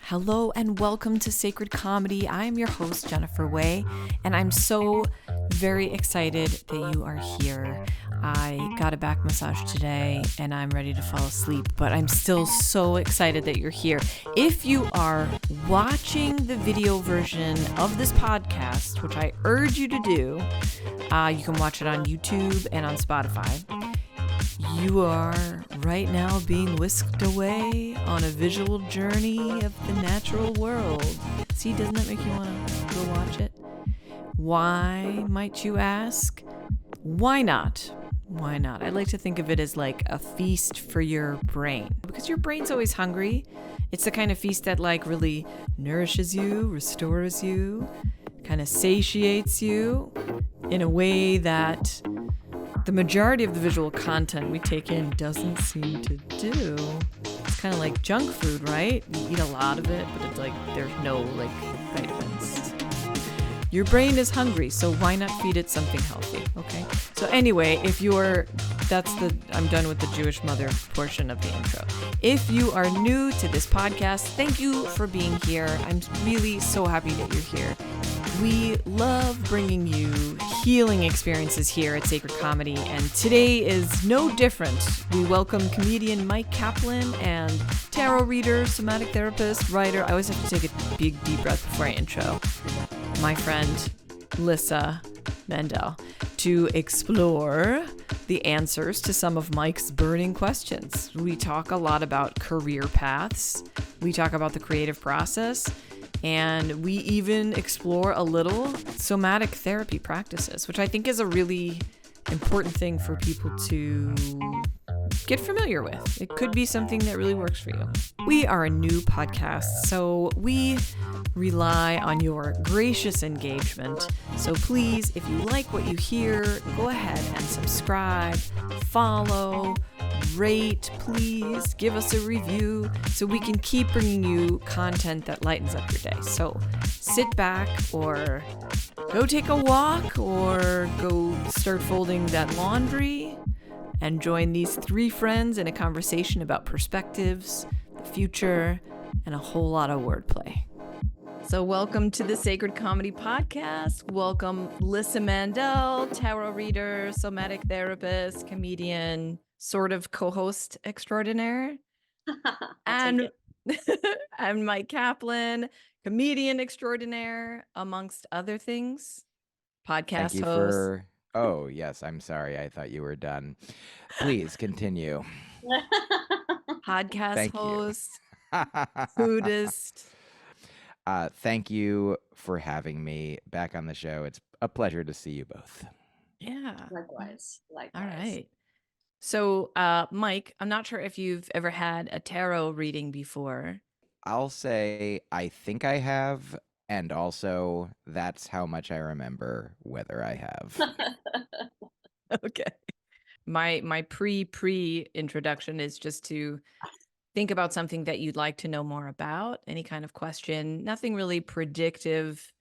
Hello and welcome to Sacred Comedy. I am your host, Jennifer Way, and I'm so very excited that you are here. I got a back massage today and I'm ready to fall asleep, but I'm still so excited that you're here. If you are watching the video version of this podcast, which I urge you to do, you can watch it on YouTube and on Spotify. You are right now being whisked away on a visual journey of the natural world. See, doesn't that make you want to go watch it? Why, might you ask? Why not? Why not? I like to think of it as like a feast for your brain, because your brain's always hungry. It's the kind of feast that like really nourishes you, restores you, kind of satiates you in a way that the majority of the visual content we take in doesn't seem to do. It's kind of like junk food, right? You eat a lot of it, but it's like there's no like vitamins. Your brain is hungry, so why not feed it something healthy, okay? So anyway, I'm done with the Jewish mother portion of the intro. If you are new to this podcast, thank you for being here. I'm really so happy that you're here. We love bringing you healing experiences here at Sacred Comedy, and today is no different. We welcome comedian Myq Kaplan and tarot reader, somatic therapist, writer. I always have to take a big deep breath before I intro. My friend Lyssa Mandel to explore the answers to some of Mike's burning questions. We talk a lot about career paths. We talk about the creative process. And we even explore a little somatic therapy practices, which I think is a really important thing for people to get familiar with. It could be something that really works for you. We are a new podcast, so we rely on your gracious engagement. So please, if you like what you hear, go ahead and subscribe, follow, rate, please give us a review so we can keep bringing you content that lightens up your day. So sit back or go take a walk or go start folding that laundry and join these three friends in a conversation about perspectives, the future, and a whole lot of wordplay. So welcome to the Sacred Comedy Podcast. Welcome Lyssa Mandel, tarot reader, somatic therapist, comedian, sort of co-host extraordinaire. And I'm Myq Kaplan, comedian extraordinaire, amongst other things. Podcast host. Oh, yes, I'm sorry. I thought you were done. Please continue. Podcast Thank host, you. Buddhist. Thank you for having me back on the show. It's a pleasure to see you both. Yeah. Likewise. All right. So, Myq, I'm not sure if you've ever had a tarot reading before. I'll say I think I have, and also that's how much I remember whether I have. Okay. My pre introduction is just to think about something that you'd like to know more about, any kind of question, nothing really predictive.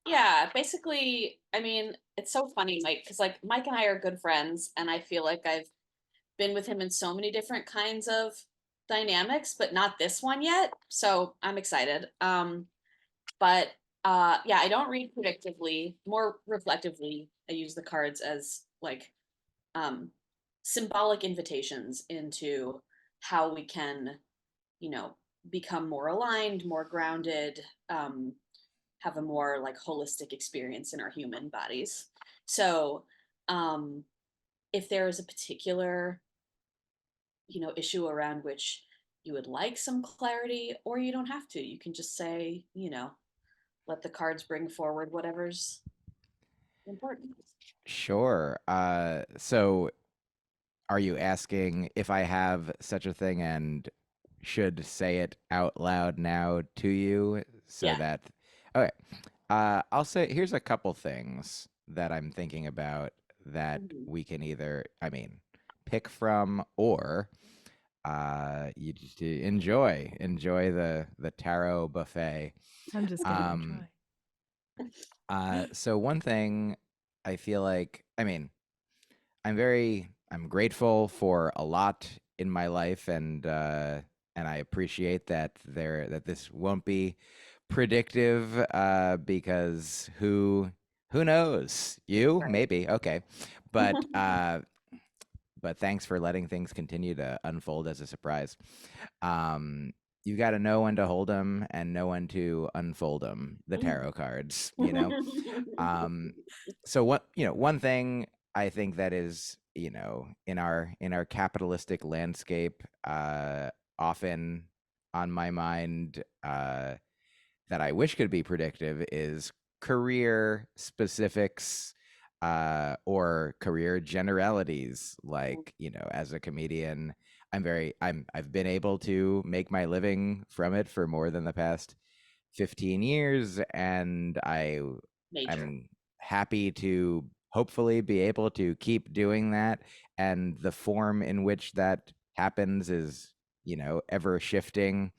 Yeah, basically, I mean, it's so funny, Myq, because like Myq and I are good friends, and I feel like I've been with him in so many different kinds of dynamics, but not this one yet. So I'm excited. But yeah, I don't read predictively, more reflectively. I use the cards as like symbolic invitations into how we can, become more aligned, more grounded, have a more like holistic experience in our human bodies. So, if there is a particular, issue around which you would like some clarity, or you don't have to, you can just say, let the cards bring forward whatever's important. Sure. So are you asking if I have such a thing and should say it out loud now to you so Yeah. that okay. I'll say here's a couple things that I'm thinking about that we can either pick from or you just enjoy the tarot buffet. I'm just gonna try. So one thing I feel like I'm grateful for a lot in my life, and I appreciate that this won't be predictive, because who knows? You Right. maybe, okay, but but thanks for letting things continue to unfold as a surprise. Um, you got to know when to hold them and know when to unfold them. The tarot cards, you know. So one thing I think that is, in our capitalistic landscape, often on my mind, that I wish could be predictive is career specifics, or career generalities. Like, as a comedian, I've been able to make my living from it for more than the past 15 years, and Major. I'm happy to hopefully be able to keep doing that. And the form in which that happens is, ever shifting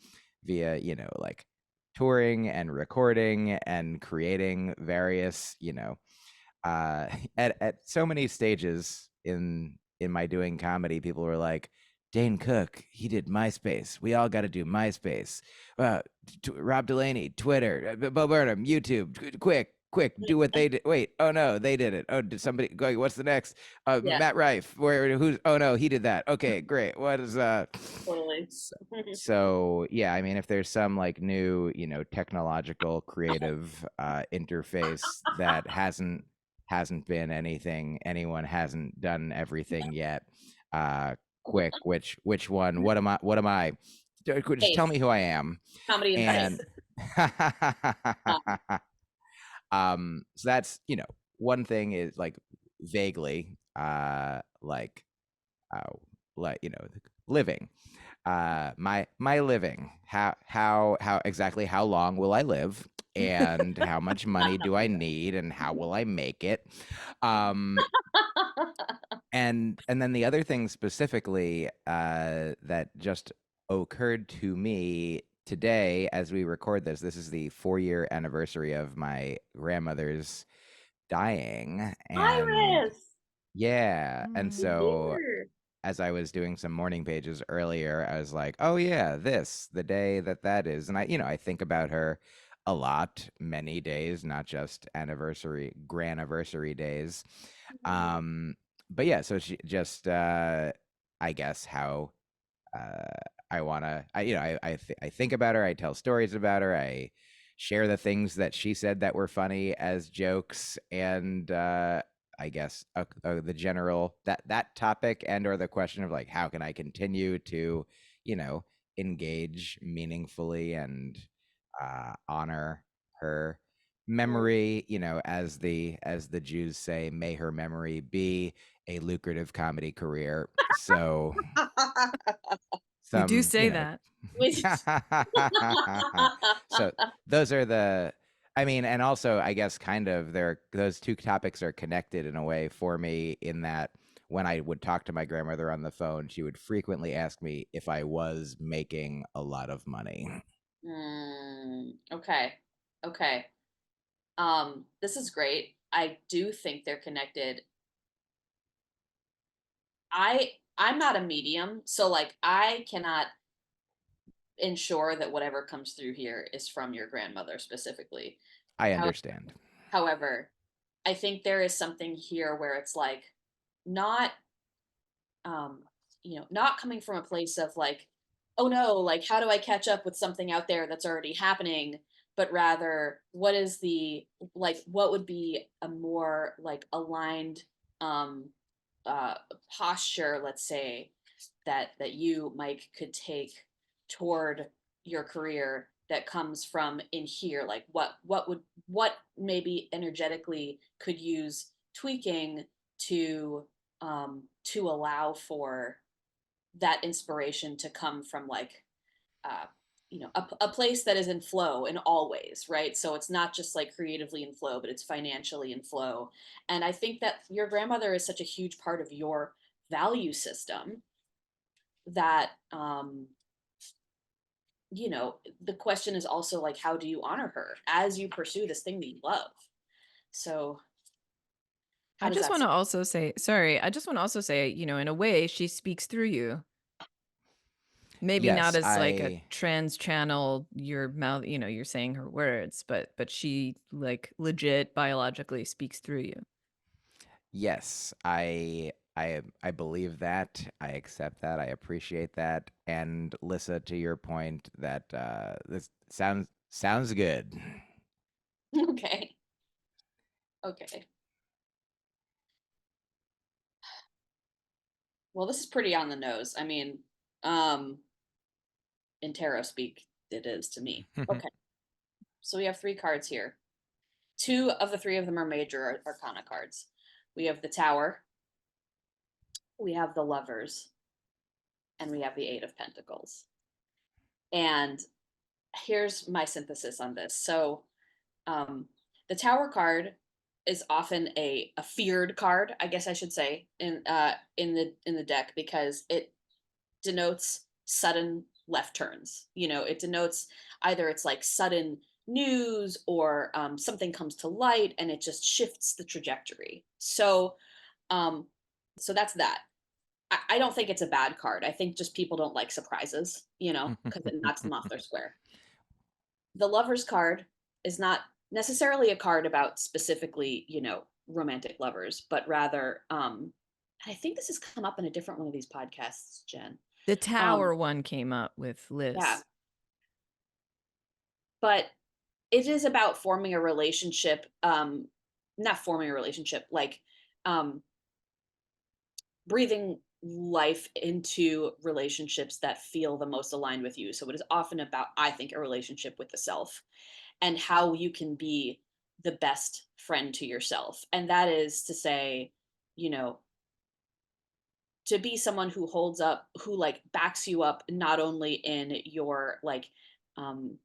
via, like touring and recording and creating various, at so many stages in my doing comedy, people were like, Dane Cook, he did MySpace. We all got to do MySpace. Rob Delaney, Twitter. Bo Burnham, YouTube. Quick, do what they did. Wait, oh no, they did it. Oh, did somebody go? What's the next? Yeah, Matt Rife. Who's? Oh no, he did that. Okay, great. What is totally. So yeah, I mean, if there's some like new, technological creative interface that hasn't been anything, anyone hasn't done everything yet, uh quick, which one, what am I, just tell Faith, me who I am. comedy and faith. And so that's, one thing is like vaguely, like, uh like, living, my living, how exactly how long will I live, and how much money do I need, and how will I make it. um and then the other thing specifically, that just occurred to me today as we record this is the 4-year anniversary of my grandmother's dying. And Iris, yeah, and Mm. so here. as I was doing some morning pages earlier, I was like, oh yeah, the day that is. And I think about her a lot, many days, not just granniversary days. Um, but yeah, so she just, I guess how, uh, I want to, I think about her, I tell stories about her, I share the things that she said that were funny as jokes. And I guess, the general, that topic, and or the question of like, how can I continue to, you know engage meaningfully and honor her memory, as the Jews say, may her memory be a lucrative comedy career. So You do some, say that. Which so those are the, I mean, and also I guess kind of those two topics are connected in a way for me, in that when I would talk to my grandmother on the phone, she would frequently ask me if I was making a lot of money. Okay. Okay. This is great. I do think they're connected. I'm not a medium, so like I cannot ensure that whatever comes through here is from your grandmother specifically. I How, understand. however, I think there is something here where it's like not um not coming from a place of like, oh no, like how do I catch up with something out there that's already happening, but rather what is the, like what would be a more like aligned um uh posture, let's say, that you, Mike, could take toward your career that comes from in here, like what maybe energetically could use tweaking to allow for that inspiration to come from like uh, a place that is in flow in all ways, right? So it's not just like creatively in flow, but it's financially in flow. And I think that your grandmother is such a huge part of your value system that the question is also like, how do you honor her as you pursue this thing that you love? So how I does just that want to also say, sorry, I just want to also say, in a way, she speaks through you. Maybe not Yes, as like a trans channel, your mouth, you're saying her words, but she like legit biologically speaks through you. yes, I believe that. I accept that. I appreciate that. And Lyssa, to your point, that this sounds good. Okay. Okay. Well, this is pretty on the nose. I mean, um, in tarot speak, it is to me. Okay. So we have three cards here. Two of the three of them are major arcana cards. We have the Tower, we have the Lovers, and we have the Eight of Pentacles. And here's my synthesis on this. So, the Tower card is often a feared card, I guess I should say, in the deck because it denotes sudden left turns. It denotes either it's like sudden news or something comes to light and it just shifts the trajectory. Um, so that's that. I don't think it's a bad card. I think just people don't like surprises, because it knocks them off their square. The Lover's card is not necessarily a card about specifically, romantic lovers, but rather, I think this has come up in a different one of these podcasts, Jen. The Um, Tower one came up with yeah, Liz. but it is about forming a relationship, not forming a relationship, like um, breathing life into relationships that feel the most aligned with you. So it is often about, I think, a relationship with the self and how you can be the best friend to yourself. And that is to say, you know, to be someone who holds up, who like backs you up, not only in your like um,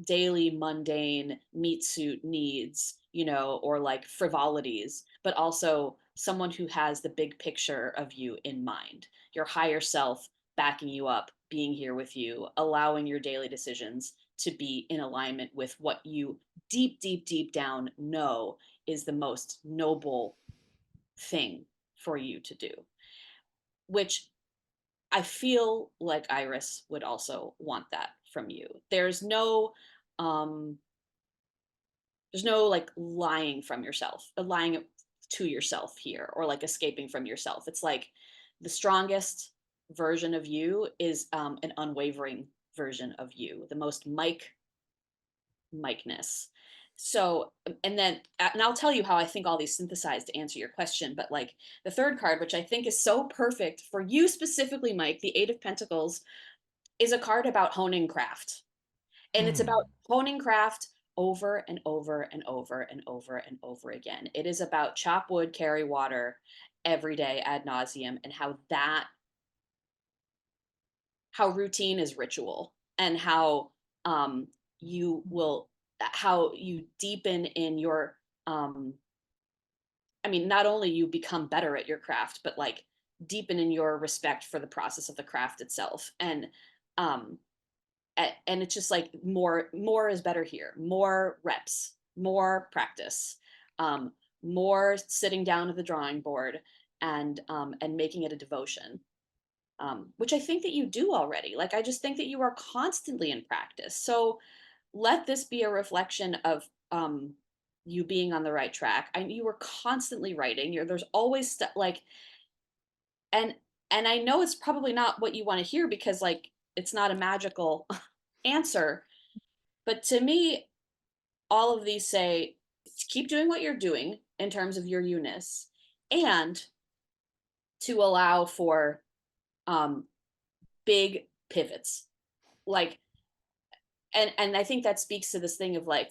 daily mundane meat suit needs, or like frivolities, but also someone who has the big picture of you in mind, your higher self backing you up, being here with you, allowing your daily decisions to be in alignment with what you deep, deep, deep down know is the most noble thing for you to do, which I feel like Iris would also want that from you. Um there's no like lying from yourself, lying to yourself here, or like escaping from yourself. It's like the strongest version of you is an unwavering version of you, the most Myqness. So, and I'll tell you how I think all these synthesize to answer your question. But like the third card, which I think is so perfect for you specifically, Myq, the Eight of Pentacles, is a card about honing craft. And it's Hmm. about honing craft over and over and over and over and over again. It is about chop wood, carry water every day ad nauseum, and how routine is ritual, and um, you will how you deepen in your um, I mean, not only you become better at your craft, but like deepen in your respect for the process of the craft itself. Um, and it's just like more is better here, more reps, more practice, um, more sitting down at the drawing board and making it a devotion, which I think that you do already. Like I just think that you are constantly in practice, so let this be a reflection of you being on the right track. You were constantly writing. There's always stuff like, and I know it's probably not what you want to hear because like it's not a magical answer. But to me, all of these say keep doing what you're doing in terms of your Eunice, and to allow for um, big pivots. Like, and I think that speaks to this thing of like,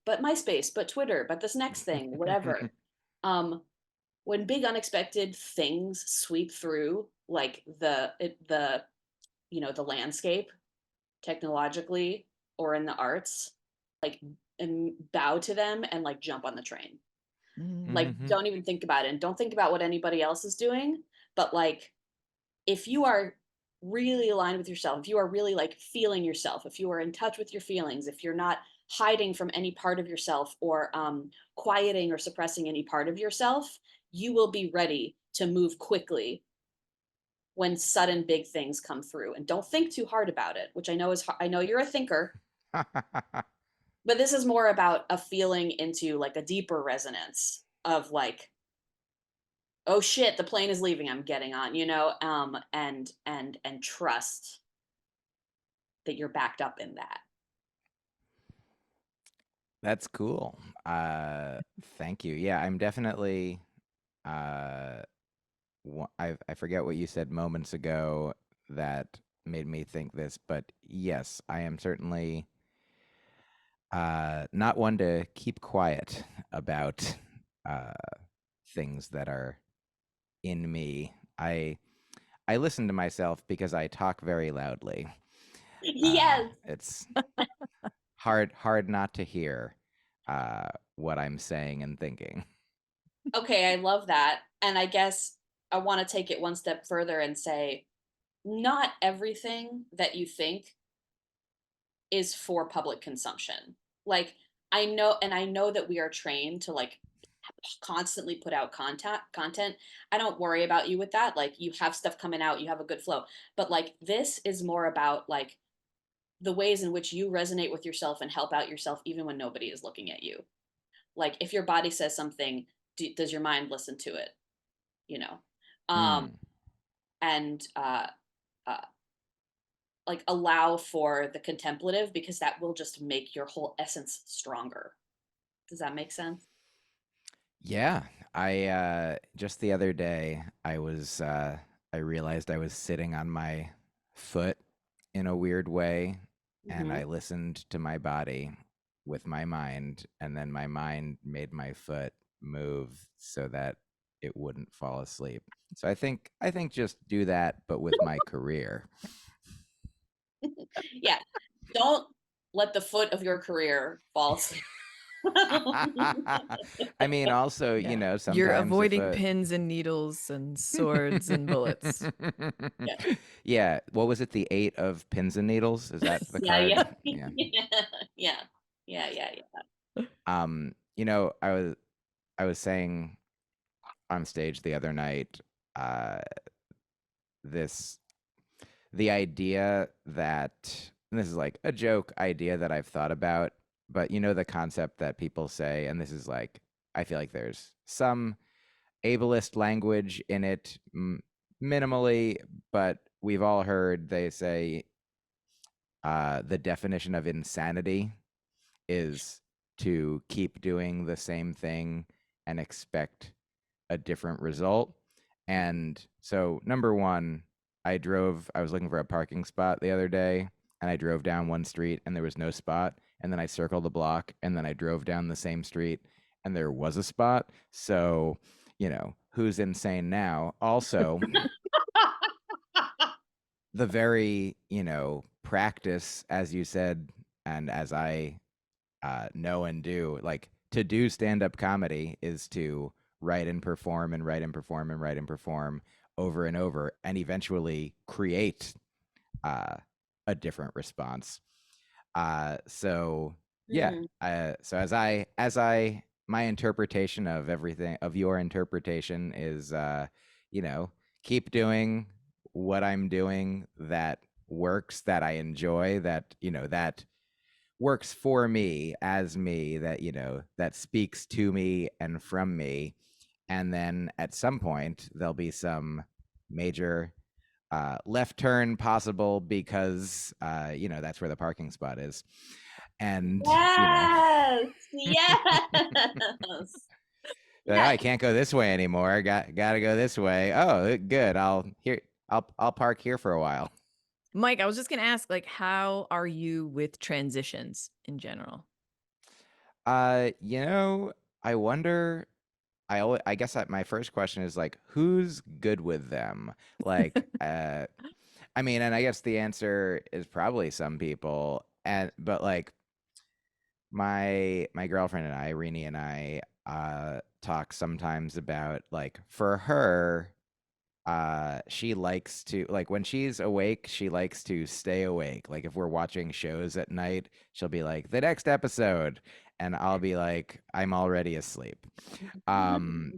but MySpace, but Twitter, but this next thing, whatever. Um, when big unexpected things sweep through, like the landscape technologically or in the arts, like and bow to them and like jump on the train. Like Hmm. don't even think about it and don't think about what anybody else is doing, but like if you are really aligned with yourself, if you are really like feeling yourself, if you are in touch with your feelings, if you're not hiding from any part of yourself or quieting or suppressing any part of yourself, you will be ready to move quickly when sudden big things come through, and don't think too hard about it, which I know is I know you're a thinker, but this is more about a feeling into like a deeper resonance of like, oh shit, the plane is leaving, I'm getting on, and trust that you're backed up in that. That's cool. Thank you. Yeah, I'm definitely. I forget what you said moments ago that made me think this, but yes, I am certainly not one to keep quiet about things that are in me. I listen to myself because I talk very loudly. Yes. It's hard not to hear what I'm saying and thinking. Okay, I love that. And I guess I want to take it one step further and say, not everything that you think is for public consumption. Like, I know that we are trained to like constantly put out content. I don't worry about you with that. Like, you have stuff coming out, you have a good flow. But like, this is more about like the ways in which you resonate with yourself and help out yourself even when nobody is looking at you. Like, if your body says something, does your mind listen to it? You know. Um Mm. and uh like, allow for the contemplative, because that will just make your whole essence stronger. Does that make sense? Yeah, I just the other day I realized I was sitting on my foot in a weird way, and Hmm. I listened to my body with my mind, and then my mind made my foot move so that it wouldn't fall asleep. So I think just do that, but with my career. Yeah. Don't let the foot of your career fall asleep. I mean, also, Yeah. You're sometimes if avoiding a pins and needles and swords and bullets. Yeah. Yeah, what was it? The 8 of pins and needles? Is that the Yeah, card? yeah. Yeah. Yeah. Yeah. Yeah, yeah, You know, I was saying on stage the other night, uh, this the idea that, and this is like a joke idea that I've thought about, but the concept that people say, and this is like, I feel like there's some ableist language in it, minimally, but we've all heard they say the definition of insanity is to keep doing the same thing and expect a different result. And so, number one, I was looking for a parking spot the other day, and I drove down one street and there was no spot. And then I circled the block, and then I drove down the same street and there was a spot. So, who's insane now? Also, the very, practice, as you said, and as I know and do, like, to do stand-up comedy is to write and perform and write and perform and write and perform over and over, and eventually create uh, a different response. So yeah. yeah. So as I my interpretation of everything, of your interpretation, is keep doing what I'm doing that works, that I enjoy, that works for me, as me, that speaks to me and from me. And then at some point there'll be some major left turn possible, because that's where the parking spot is. And Yes. Yes. I Yes. can't go this way anymore. Gotta go this way. Oh, good. I'll park here for a while. Myq, I was just going to ask, like, how are you with transitions in general? You know, I wonder. I guess that my first question is like, who's good with them? Like, I mean, and I guess the answer is probably some people, but like my girlfriend and I, Rini and I, talk sometimes about, like, for her, she likes to, like, when she's awake, she likes to stay awake. Like, if we're watching shows at night, she'll be like, the next episode, and I'll be like, I'm already asleep. Um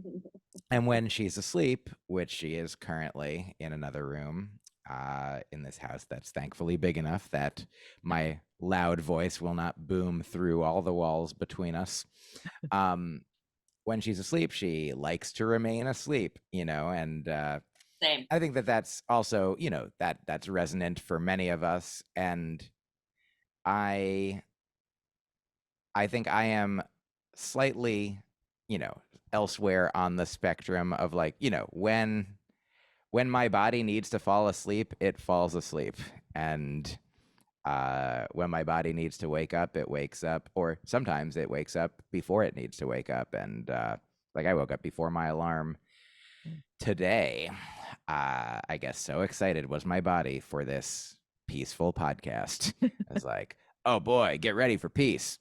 And when she's asleep, which she is currently in another room in this house that's thankfully big enough that my loud voice will not boom through all the walls between us. When she's asleep, she likes to remain asleep, and Same. I think that that's also, that's resonant for many of us. And I think I am slightly, elsewhere on the spectrum of like, when my body needs to fall asleep, it falls asleep. And when my body needs to wake up, it wakes up, or sometimes it wakes up before it needs to wake up. And like I woke up before my alarm today. I guess so excited was my body for this peaceful podcast. I was like, oh boy, get ready for peace.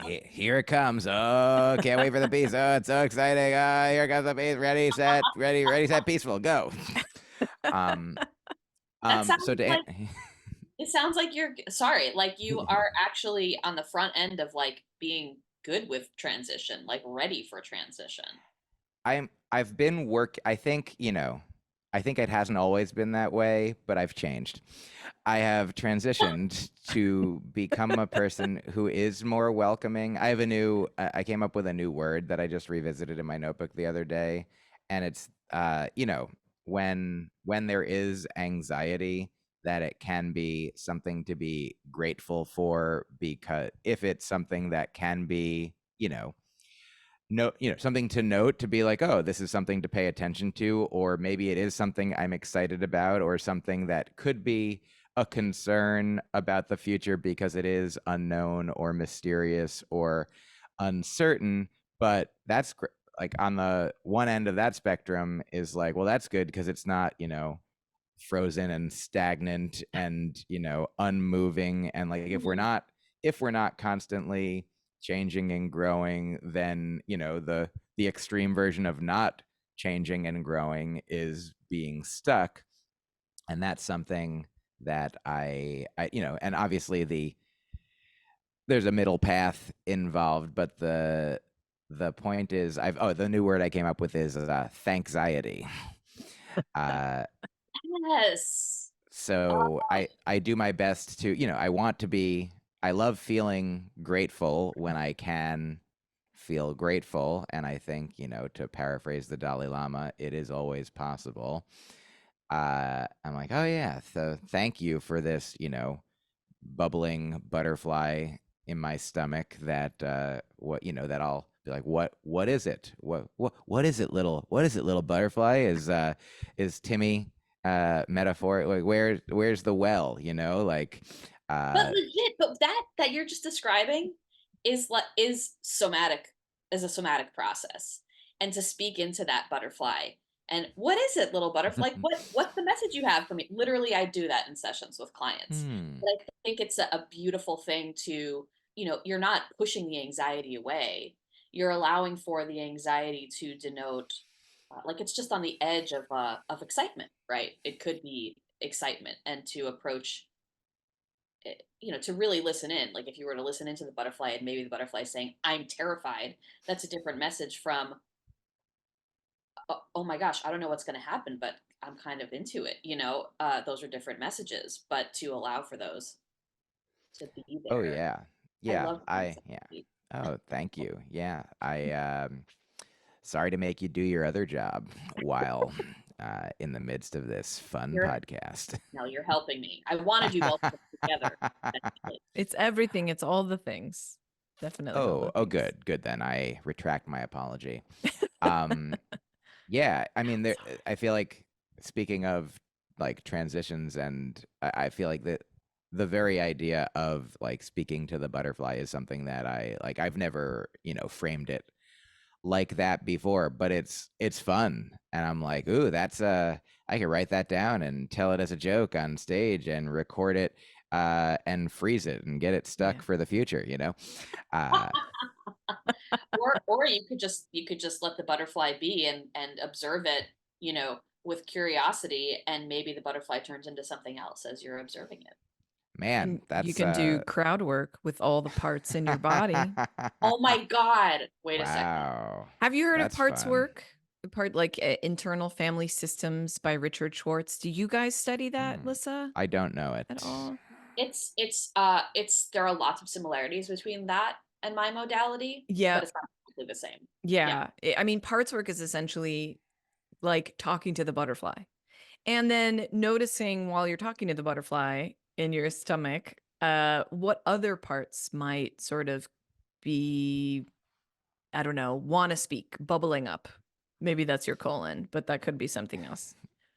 Here it comes. Oh, can't wait for the peace. Oh, it's so exciting. Here comes the peace. Ready, set, peaceful, go. That sounds So to like it sounds like you're sorry, like you are actually on the front end of like being good with transition, like ready for transition. I've been I think, I think it hasn't always been that way, but I've changed. I have transitioned to become a person who is more welcoming. I came up with a new word that I just revisited in my notebook the other day. And it's, when there is anxiety, that it can be something to be grateful for, because if it's something that can be, something to note, to be like, oh, this is something to pay attention to, or maybe it is something I'm excited about, or something that could be a concern about the future because it is unknown or mysterious or uncertain. But that's like on the one end of that spectrum is like, well, that's good because it's not, frozen and stagnant and, unmoving. And like, if we're not constantly changing and growing, then, the extreme version of not changing and growing is being stuck. And that's something that and obviously there's a middle path involved, but the point is, the new word I came up with is thanxiety. Yes. So I do my best to, I love feeling grateful when I can feel grateful. And I think, to paraphrase the Dalai Lama, it is always possible. I'm like, oh yeah, so thank you for this, bubbling butterfly in my stomach that that I'll be like, what is it? What is it, little butterfly? Is Timmy metaphor, like where's the well, like But legit, but that you're just describing is somatic, is a somatic process. And to speak into that butterfly and what is it, little butterfly? Like what's the message you have for me? Literally, I do that in sessions with clients. But I think it's a beautiful thing to, you're not pushing the anxiety away. You're allowing for the anxiety to denote like it's just on the edge of excitement, right? It could be excitement and to approach to really listen in. Like if you were to listen into the butterfly and maybe the butterfly is saying, I'm terrified, that's a different message from, oh my gosh, I don't know what's going to happen, but I'm kind of into it. Those are different messages, but to allow for those to be oh there. yeah, I yeah, love yeah. Oh, thank you. Yeah, sorry to make you do your other job while in the midst of this fun you're podcast. no, you're helping me. I want to do both of them together. It's everything. It's all the things. Definitely all the Oh, things. good. Then I retract my apology. Um, yeah, I mean, I feel like, speaking of like transitions, and I feel like that the very idea of like speaking to the butterfly is something that I've never, framed it like that before, but it's fun. And I'm like, ooh, I could write that down and tell it as a joke on stage and record it and freeze it and get it stuck for the future, uh or you could just let the butterfly be and observe it, with curiosity, and maybe the butterfly turns into something else as you're observing it. Man, And that's you can do crowd work with all the parts in your body. Oh my God. Wait a second. Wow. Have you heard of That's parts fun. work? Internal family systems by Richard Schwartz. Do you guys study that, Lyssa, I don't know it. at all? There are lots of similarities between that and my modality, Yeah. but it's not exactly the same. Yeah. I mean, parts work is essentially like talking to the butterfly and then noticing while you're talking to the butterfly in your stomach, what other parts might sort of be, I don't know, want to speak, bubbling up. Maybe that's your colon, but that could be something else.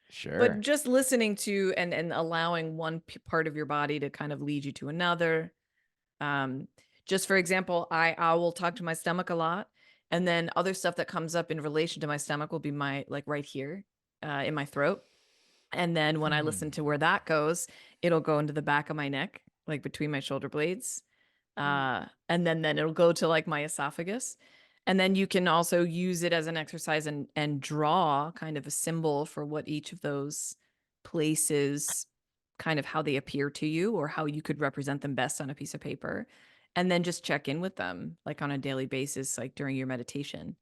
Sure. But just listening to and allowing one part of your body to kind of lead you to another. Just for example, I will talk to my stomach a lot, and then other stuff that comes up in relation to my stomach will be my like right here, in my throat. And then when I listen to where that goes, it'll go into the back of my neck, like between my shoulder blades. And then it'll go to like my esophagus. And then you can also use it as an exercise and draw kind of a symbol for what each of those places, kind of how they appear to you or how you could represent them best on a piece of paper. And then just check in with them like on a daily basis, like during your meditation.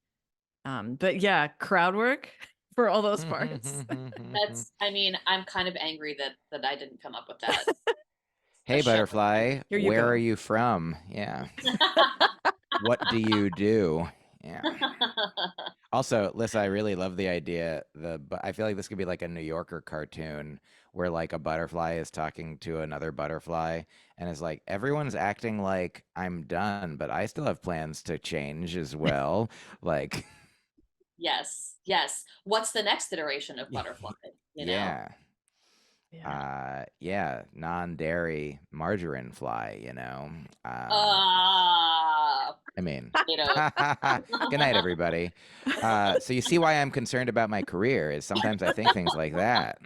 But yeah, crowd work for all those parts. I'm kind of angry that I didn't come up with that. Hey, A show. butterfly, Here you where go. are you from? Yeah. What do you do? Yeah. Also, Lyssa, I really love the idea. I feel like this could be like a New Yorker cartoon where like a butterfly is talking to another butterfly and is like, everyone's acting like I'm done, but I still have plans to change as well. Like, Yes. What's the next iteration of butterfly? You know? yeah, non-dairy margarine fly, I mean, Potatoes. good night, everybody. So you see why I'm concerned about my career is sometimes I think things like that.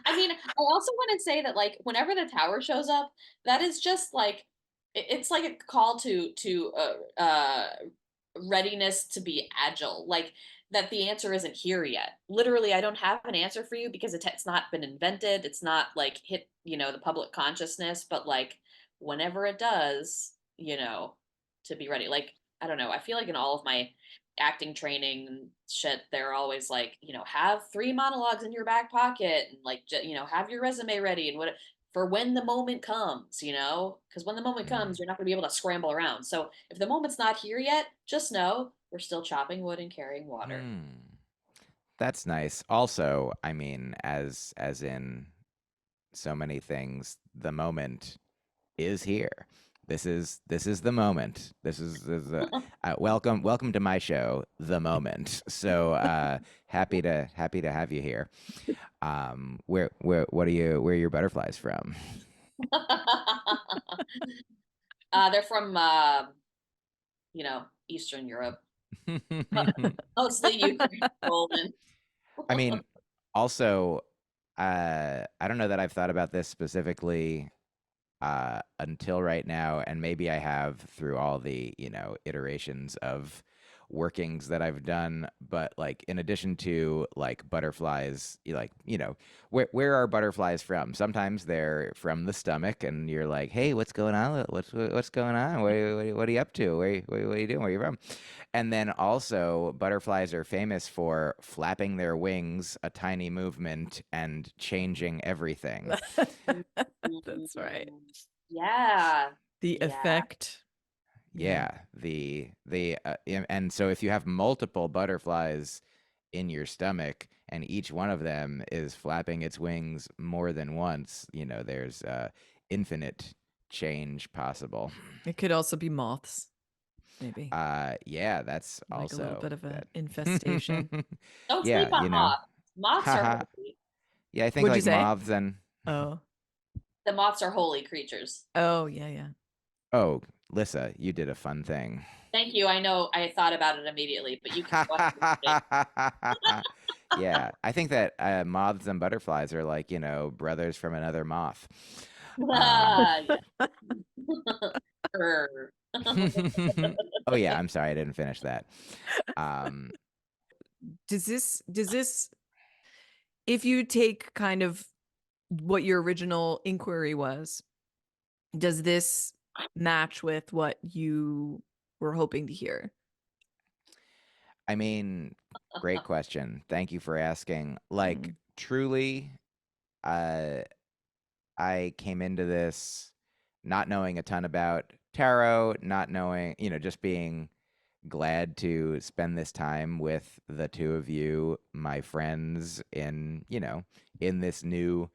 I also want to say that like whenever the tower shows up, that is just like it's like a call to readiness to be agile. Like that the answer isn't here yet. Literally, I don't have an answer for you because it's not been invented. It's not like hit, the public consciousness, but like whenever it does, to be ready. Like, I don't know. I feel like in all of my acting training and shit, they're always like, have 3 monologues in your back pocket and like, have your resume ready and what for when the moment comes, because when the moment comes, you're not going to be able to scramble around. So if the moment's not here yet, just know we're still chopping wood and carrying water. That's nice. Also, I mean, as in so many things, the moment is here. This is the moment. This is welcome to my show, The Moment. So happy to have you here. Where what are where are your butterflies from? They're from, Eastern Europe, mostly Ukraine, Poland. I mean, also, I don't know that I've thought about this specifically until right now, and maybe I have through all the iterations of workings that I've done. But like, in addition to like butterflies, where are butterflies from? Sometimes they're from the stomach, and you're like, hey, what's going on? What's going on? What are you up to? What are you doing? Where are you from? And then also, butterflies are famous for flapping their wings, a tiny movement, and changing everything. That's right. Yeah. The effect. Yeah, and so if you have multiple butterflies in your stomach and each one of them is flapping its wings more than once, there's infinite change possible. It could also be moths, maybe. Yeah, that's Like also a little bit of an that. infestation. Don't Yeah, sleep on moths. Moths are haha. holy. Yeah, I think What'd you like say? moths and Oh. The moths are holy creatures. Oh, yeah. oh, Lyssa, you did a fun thing. Thank you. I know I thought about it immediately, but you can go ahead. Yeah, I think that moths and butterflies are like, brothers from another moth. Yeah. Err. Oh yeah, I'm sorry, I didn't finish that. Does this if you take kind of what your original inquiry was, does this match with what you were hoping to hear? I mean, great question. Thank you for asking. Like, truly, uh, I came into this not knowing a ton about tarot, not knowing, just being glad to spend this time with the two of you, my friends, in this new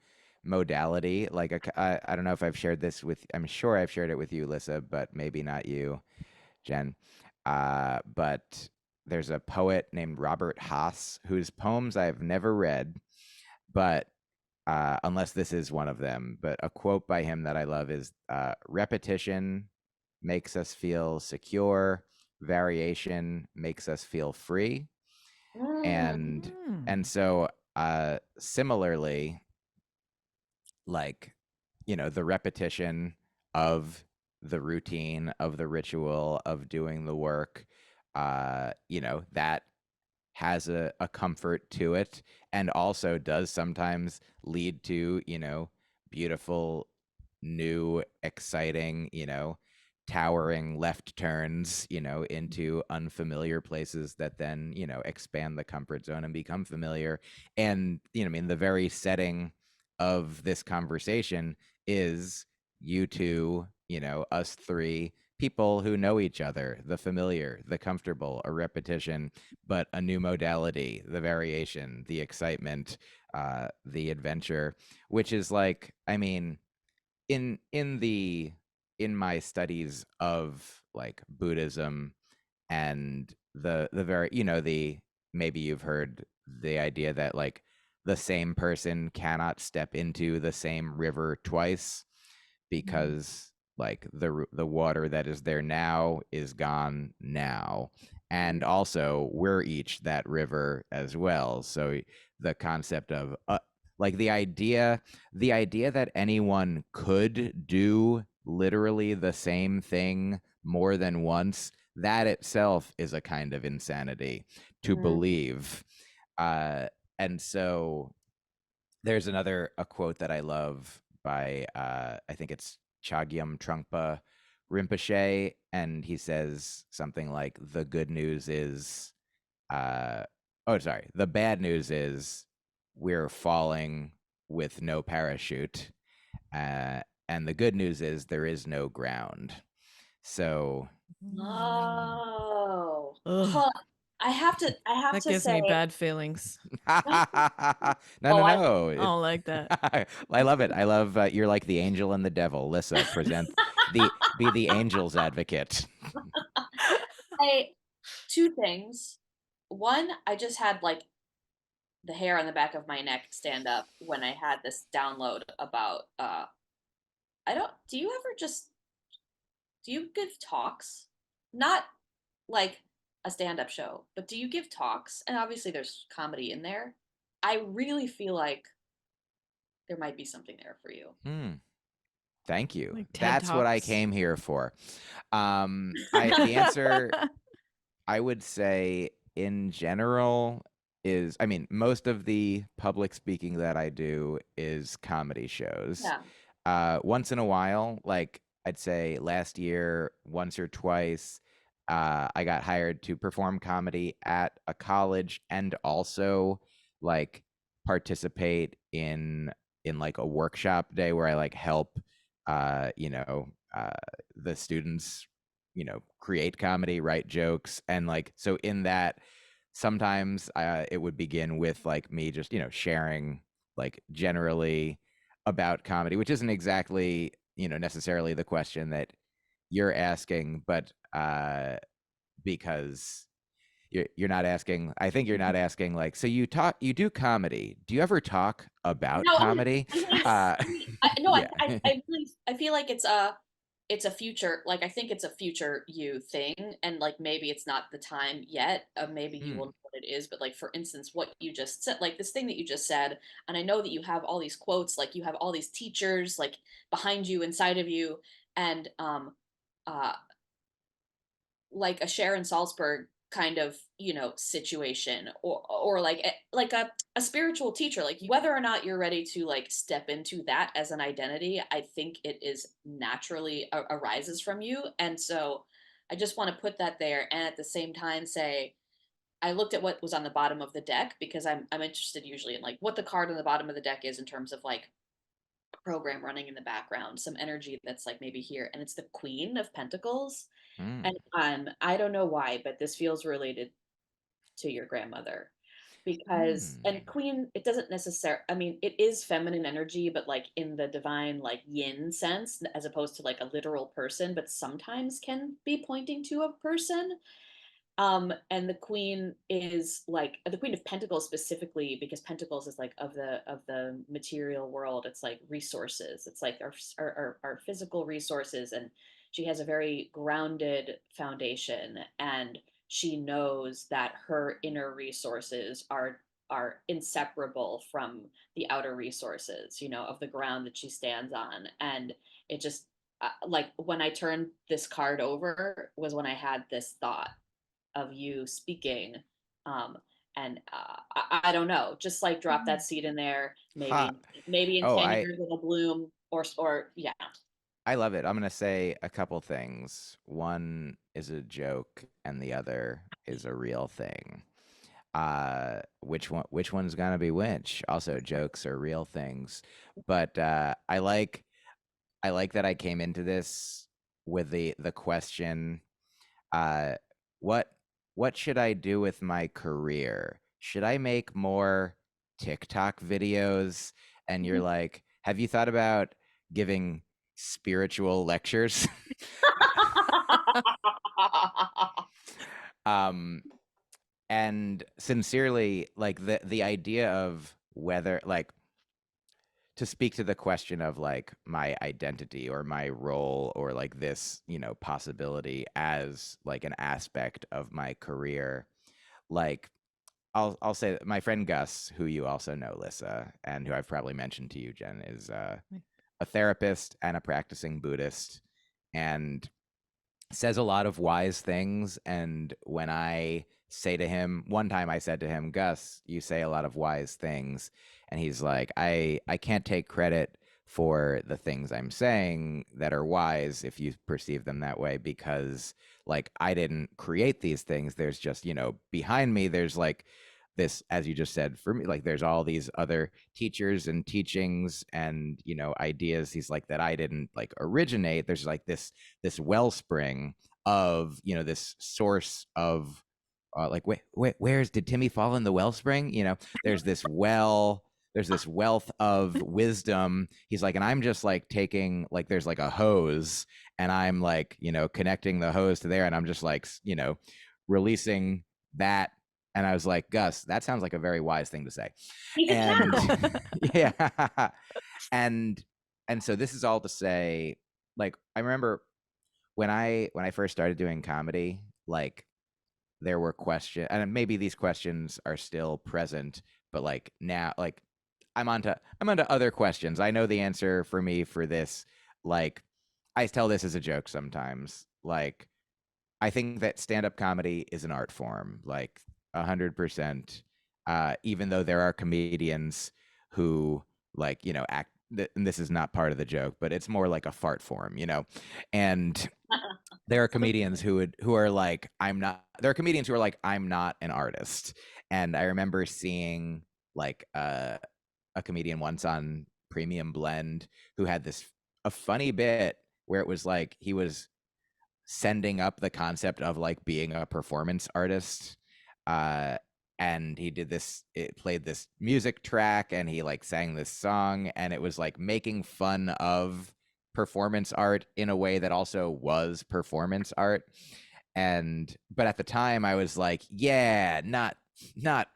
modality. Like, I don't know if I've shared this with, I'm sure I've shared it with you, Lyssa, but maybe not you, Jen. But there's a poet named Robert Haas whose poems I've never read, but unless this is one of them. But a quote by him that I love is repetition makes us feel secure, variation makes us feel free. And so similarly, like, the repetition of the routine, of the ritual, of doing the work, that has a comfort to it, and also does sometimes lead to, beautiful, new, exciting, towering left turns, into unfamiliar places that then, expand the comfort zone and become familiar. And, I mean, the very setting of this conversation is you two, us three people who know each other, the familiar, the comfortable, a repetition, but a new modality, the variation, the excitement, the adventure, which is like, I mean, in my studies of like Buddhism and the very, the maybe you've heard the idea that like the same person cannot step into the same river twice, because like the water that is there now is gone now, and also we're each that river as well. So the concept of like the idea that anyone could do literally the same thing more than once, that itself is a kind of insanity to believe. And so there's a quote that I love by I think it's Chogyam Trungpa Rinpoche, and he says something like, "The good news is, the bad news is we're falling with no parachute, and the good news is there is no ground." So Oh, Ugh, huh. I have that to gives say, me bad feelings. no, oh, I no. I don't like that. I love it. I love you're like the angel and the devil. Lyssa, be the angel's advocate. I two things. One, I just had like the hair on the back of my neck stand up when I had this download about I don't do you ever just do you give talks? Not like a stand-up show, but do you give talks? And obviously there's comedy in there. I really feel like there might be something there for you. Thank you. Like TED That's what I Talks. came here for. The answer I would say in general is, I mean, most of the public speaking that I do is comedy shows. Yeah. Once in a while, like I'd say last year, once or twice, I got hired to perform comedy at a college, and also like participate in like a workshop day where I like help uh, you know, uh, the students, create comedy, write jokes. And like, so in that, sometimes it would begin with like me just, sharing like generally about comedy, which isn't exactly, necessarily the question that you're asking, but because you're not asking, I think you're not asking like, so you do comedy, do you ever talk about No, comedy? I mean, uh no, yeah. I really, I feel like it's a future, like I think it's a future you thing, and like maybe it's not the time yet. Maybe you will Hmm. know what it is, but like for instance, what you just said, like this thing that you just said, and I know that you have all these quotes, like you have all these teachers like behind you, inside of you, and uh like a Sharon Salzberg kind of, situation, or like a spiritual teacher, like whether or not you're ready to like step into that as an identity, I think it is naturally arises from you. And so I just want to put that there, and at the same time say I looked at what was on the bottom of the deck, because I'm interested usually in like what the card on the bottom of the deck is in terms of like a program running in the background, some energy that's like maybe here, and it's the Queen of Pentacles. Mm. And I don't know why, but this feels related to your grandmother, because Mm. and queen, it doesn't necessarily, I mean, it is feminine energy, but like in the divine like yin sense, as opposed to like a literal person, but sometimes can be pointing to a person. And the queen is like the Queen of Pentacles specifically, because Pentacles is like of the material world. It's like resources. It's like our physical resources, and she has a very grounded foundation, and she knows that her inner resources are inseparable from the outer resources, of the ground that she stands on. And it just like when I turned this card over was when I had this thought of you speaking. um I don't know, just like drop that seed in there. Ha. Maybe in Oh, 10 years it'll bloom, or yeah. I love it. I'm gonna say a couple things. One is a joke, and the other is a real thing. Which one's gonna be which? Also, jokes are real things, but I like that I came into this with the question, uh, what what should I do with my career? Should I make more TikTok videos? And you're like, have you thought about giving spiritual lectures? um, and sincerely, like the idea of whether, like, to speak to the question of like my identity or my role or like this, possibility as like an aspect of my career, like I'll say that my friend Gus, who you also know, Lyssa, and who I've probably mentioned to you, Jen, is a therapist and a practicing Buddhist, and says a lot of wise things. And when I say to him, one time I said to him, Gus, you say a lot of wise things. And he's like, I can't take credit for the things I'm saying that are wise if you perceive them that way, because like I didn't create these things. There's just, behind me, there's like this, as you just said, for me, like there's all these other teachers and teachings and, ideas, he's like, that I didn't like originate. There's like this wellspring of, this source of like, wait, did Timmy fall in the wellspring? There's this there's this wealth of wisdom. He's like, and I'm just like taking, like, there's like a hose, and I'm like, connecting the hose to there, and I'm just like, releasing that. And I was like, Gus, that sounds like a very wise thing to say. He's a And channel. yeah. and so this is all to say, like, I remember when I first started doing comedy, like there were questions, and maybe these questions are still present, but like now, like I'm onto other questions. I know the answer for me for this. Like, I tell this as a joke sometimes. Like, I think that stand-up comedy is an art form, like 100%. Even though there are comedians who, like, act. And this is not part of the joke, but it's more like a fart form, And there are comedians who are like, I'm not. There are comedians who are like, I'm not an artist. And I remember seeing like a comedian once on Premium Blend who had a funny bit where it was like he was sending up the concept of like being a performance artist, uh and he did this, it played this music track, and he like sang this song, and it was like making fun of performance art in a way that also was performance art. And but at the time I was like, yeah, not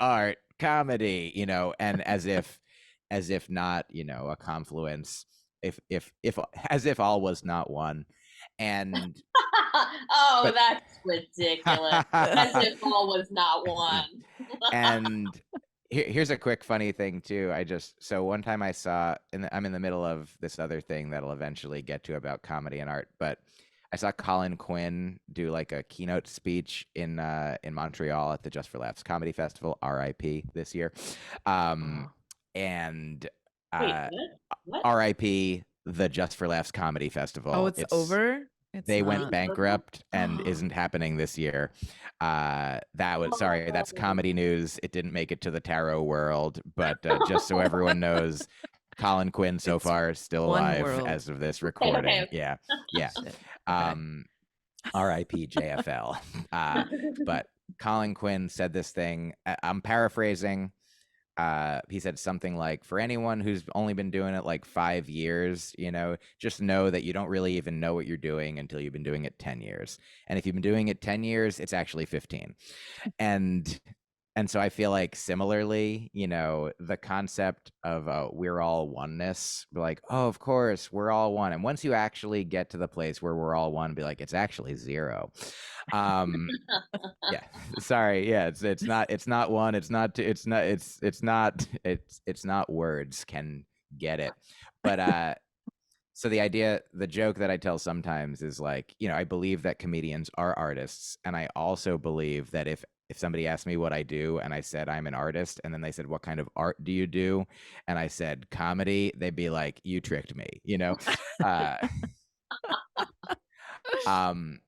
art, comedy, and as if not, a confluence, if as if all was not one. And Oh, but that's ridiculous. As if all was not one. and here's a quick funny thing too. So one time I saw, I'm in the middle of this other thing that'll eventually get to about comedy and art, but I saw Colin Quinn do like a keynote speech in Montreal at the Just for Laughs Comedy Festival, RIP this year. Oh, And Wait, uh what? RIP the Just for Laughs Comedy Festival. it's over? It's They went not. bankrupt and isn't happening this year. That's comedy news. It didn't make it to the tarot world, but just so everyone knows, Colin Quinn so It's far still one alive world. as of this Okay, recording. okay. Yeah, yeah. Shit. Okay. RIP JFL. But Colin Quinn said this thing. I'm paraphrasing. He said something like, for anyone who's only been doing it like 5 years, just know that you don't really even know what you're doing until you've been doing it 10 years. And if you've been doing it 10 years, it's actually 15. And so I feel like similarly, the concept of we're all oneness, be like, oh, of course, we're all one. And once you actually get to the place where we're all one, be like, it's actually zero. Yeah, sorry. Yeah, it's not one, it's not two, it's not words can get it. But so the joke that I tell sometimes is like, I believe that comedians are artists, and I also believe that if somebody asked me what I do and I said I'm an artist, and then they said, what kind of art do you do, and I said comedy, they'd be like, you tricked me. uh um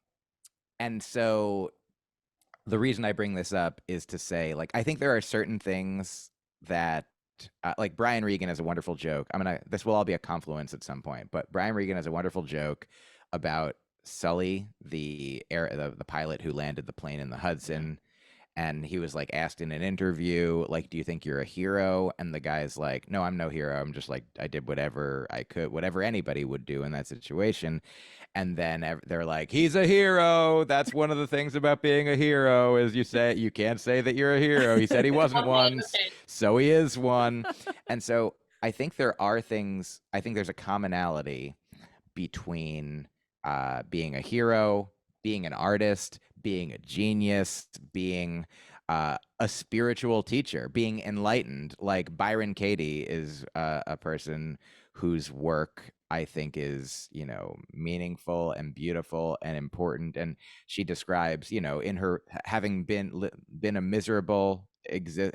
and so the reason I bring this up is to say, like, I think there are certain things that, like, Brian Regan has a wonderful joke. This will all be a confluence at some point, but Brian Regan has a wonderful joke about Sully, the pilot who landed the plane in the Hudson. And he was like asked in an interview, like, do you think you're a hero? And the guy's like, no, I'm no hero. I'm just like, I did whatever I could, whatever anybody would do in that situation. And then they're like, he's a hero. That's one of the things about being a hero, is you can't say that you're a hero. He said he wasn't Okay, once, okay. so he is one. And so I think there's a commonality between being a hero, being an artist, being a genius, being a spiritual teacher, being enlightened. Like Byron Katie is a person whose work I think is, meaningful and beautiful and important. And she describes, in her having been a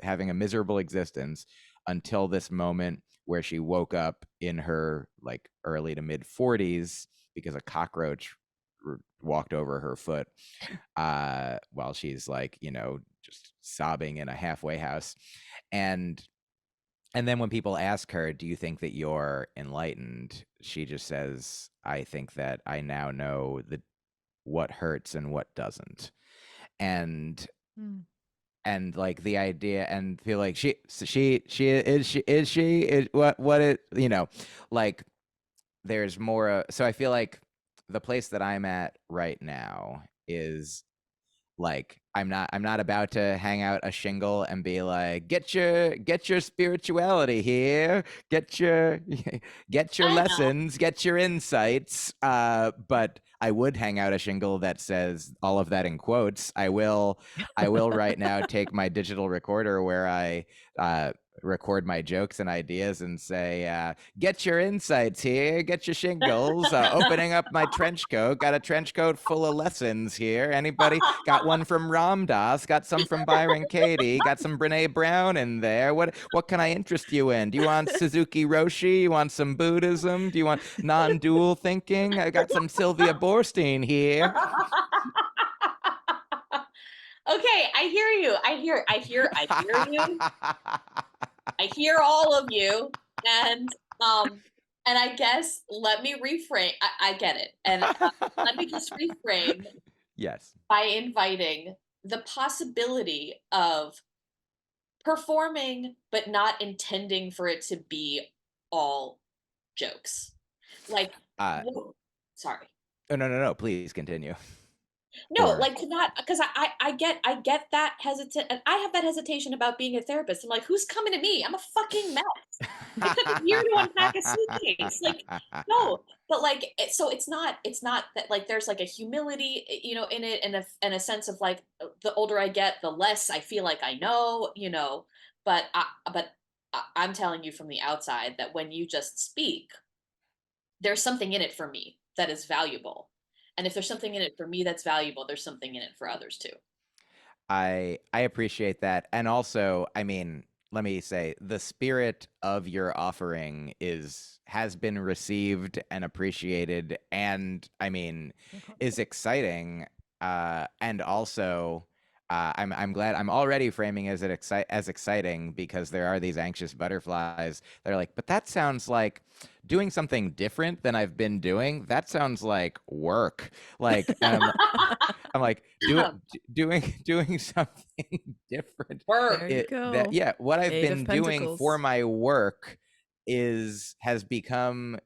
having a miserable existence until this moment where she woke up in her like early to mid 40s because a cockroach walked over her foot while she's like, just sobbing in a halfway house. And then when people ask her, do you think that you're enlightened? She just says, I think that I now know what hurts and what doesn't. And like the idea, and feel like what it, like there's more. So I feel like the place that I'm at right now is like, I'm not about to hang out a shingle and be like, get your spirituality here, get your I know. lessons, get your insights. But I would hang out a shingle that says all of that in quotes. I will right now take my digital recorder where I record my jokes and ideas and say, get your insights here, get your shingles, opening up my trench coat, got a trench coat full of lessons here. Anybody got one from Ram Dass, got some from Byron Katie, got some Brene Brown in there. What can I interest you in? Do you want Suzuki Roshi? You want some Buddhism? Do you want non-dual thinking? I got some Sylvia Boorstein here. Okay, I hear you. I hear you. I hear all of you. And I guess let me reframe. I get it. And let me just reframe Yes. by inviting the possibility of performing but not intending for it to be all jokes. Like, sorry. Oh, no, please continue. No, Or like to not, because I get that hesitant, and I have that hesitation about being a therapist. I'm like, who's coming to me? I'm a fucking mess. It took a year to unpack a suitcase. Like, no, but like, so it's not that like there's like a humility, in it, and a sense of like the older I get, the less I feel like I know. But I'm telling you from the outside that when you just speak, there's something in it for me that is valuable. And if there's something in it for me that's valuable, there's something in it for others too. I appreciate that. And also, I mean, let me say the spirit of your offering has been received and appreciated, and I mean is exciting. And also I'm glad. I'm already framing as exciting because there are these anxious butterflies that are like, but that sounds like doing something different than I've been doing. That sounds like work. Like, and I'm like doing something different. Work. There you go. What I've Eight of been doing Pentacles. for my work has become,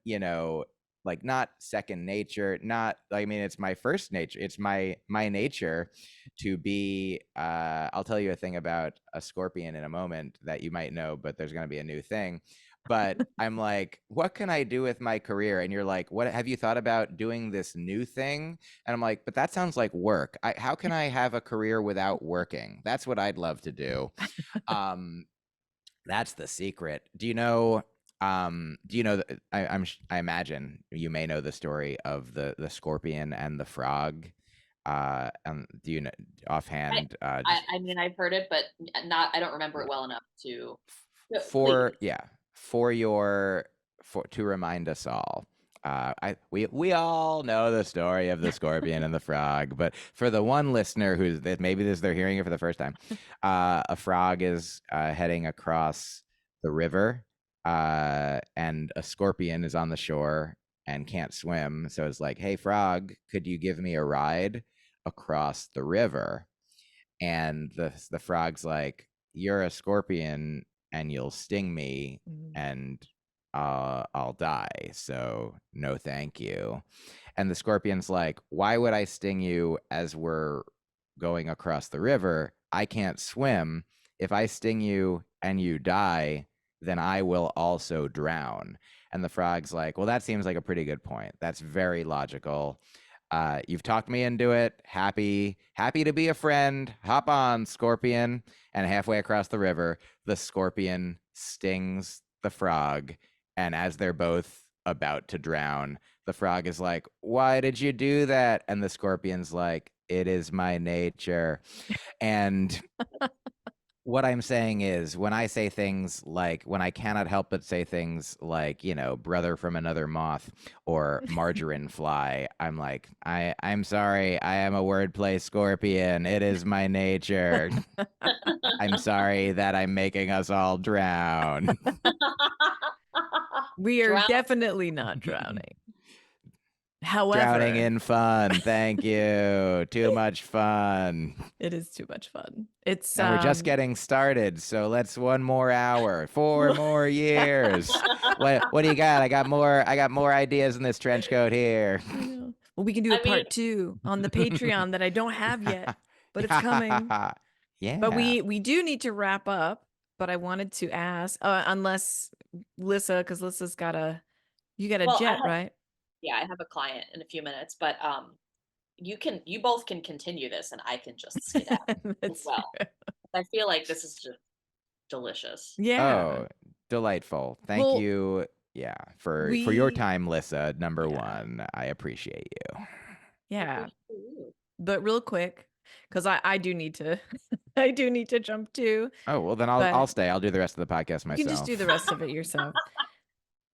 like not second nature, not, I mean, it's my first nature. It's my nature to be, I'll tell you a thing about a scorpion in a moment that you might know, but there's going to be a new thing. But I'm like, what can I do with my career? And you're like, what have you thought about doing this new thing? And I'm like, but that sounds like work. How can I have a career without working? That's what I'd love to do. That's the secret. Do you know? I imagine you may know the story of the scorpion and the frog. Do you know offhand? I mean, I've heard it, but I don't remember it well enough to. For Please. to remind us all. We all know the story of the scorpion and the frog, but for the one listener who's that maybe they're hearing it for the first time, a frog is heading across the river, and a scorpion is on the shore and can't swim. So it's like, hey, frog, could you give me a ride across the river? And the frog's like, you're a scorpion and you'll sting me, and I'll die, so no thank you. And the scorpion's like, why would I sting you as we're going across the river? I can't swim. If I sting you and you die, then I will also drown. And the frog's like, well, that seems like a pretty good point. That's very logical. You've talked me into it. Happy to be a friend. Hop on, scorpion. And halfway across the river, the scorpion stings the frog. And as they're both about to drown, the frog is like, why did you do that? And the scorpion's like, it is my nature. And what I'm saying is, when I say things like, when I cannot help but say things like, brother from another moth or margarine fly, I'm like, I'm sorry, I am a wordplay scorpion. It is my nature. I'm sorry that I'm making us all drown. We are definitely not drowning. However, drowning in fun. Thank you. Too much fun. It is too much fun. It's and we're just getting started, so let's 1 more hour, 4 more years. What do you got? I got more ideas in this trench coat here. Well, we can do a part 2 on the Patreon that I don't have yet, but it's coming. Yeah. But we do need to wrap up. But I wanted to ask, unless Lyssa, because Lyssa's you got a jet, right? Yeah, I have a client in a few minutes, but you both can continue this, and I can just skedaddle as well. I feel like this is just delicious. Yeah. Oh, delightful. Thank you. Yeah, for your time, Lyssa. Number one, I appreciate you. Yeah, but real quick, because I do need to, I do need to jump too. Oh well, then I'll stay. I'll do the rest of the podcast myself. You can just do the rest of it yourself.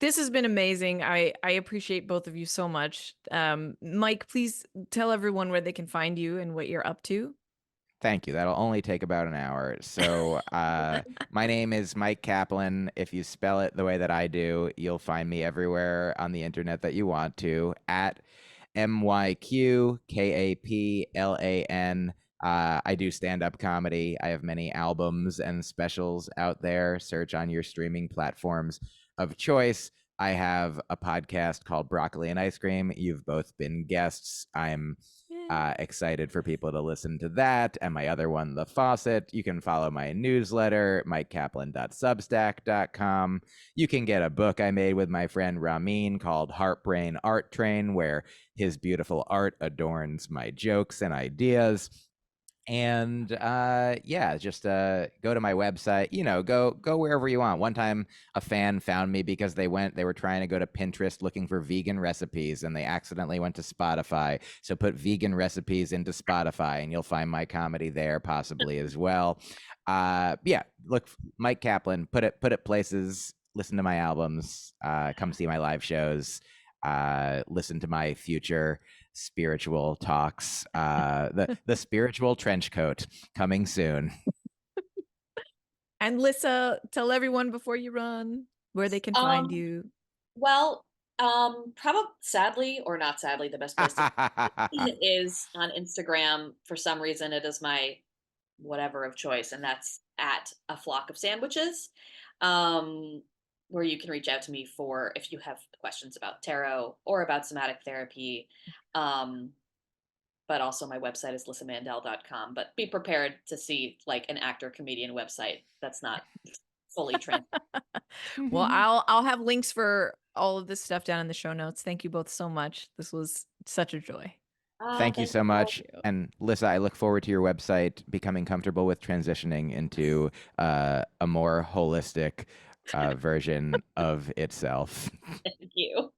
This has been amazing. I appreciate both of you so much. Myq, please tell everyone where they can find you and what you're up to. Thank you. That'll only take about an hour. So my name is Myq Kaplan. If you spell it the way that I do, you'll find me everywhere on the internet that you want to, at MyQ Kaplan. I do stand-up comedy. I have many albums and specials out there. Search on your streaming platforms of choice. I have a podcast called Broccoli and Ice Cream. You've both been guests. I'm excited for people to listen to that. And my other one, The Faucet. You can follow my newsletter, myqkaplan.substack.com. You can get a book I made with my friend Ramin called Heartbrain Art Train, where his beautiful art adorns my jokes and ideas. And yeah, just go to my website, go wherever you want. One time a fan found me because they were trying to go to Pinterest looking for vegan recipes, and they accidentally went to Spotify. So put vegan recipes into Spotify and you'll find my comedy there possibly as well. Yeah, look, Myq Kaplan, put it places, listen to my albums, come see my live shows, listen to my future spiritual talks, the spiritual trench coat coming soon. And Lyssa, tell everyone before you run where they can find you. Well, probably sadly or not sadly, the best place to is on Instagram. For some reason, it is my whatever of choice, and that's at a flock of sandwiches. Where you can reach out to me for if you have questions about tarot or about somatic therapy. But also my website is lyssamandel.com. But be prepared to see like an actor comedian website that's not fully transparent. Well, I'll have links for all of this stuff down in the show notes. Thank you both so much. This was such a joy. Thank you so much. you. And Lyssa, I look forward to your website becoming comfortable with transitioning into a more holistic version of itself. Thank you.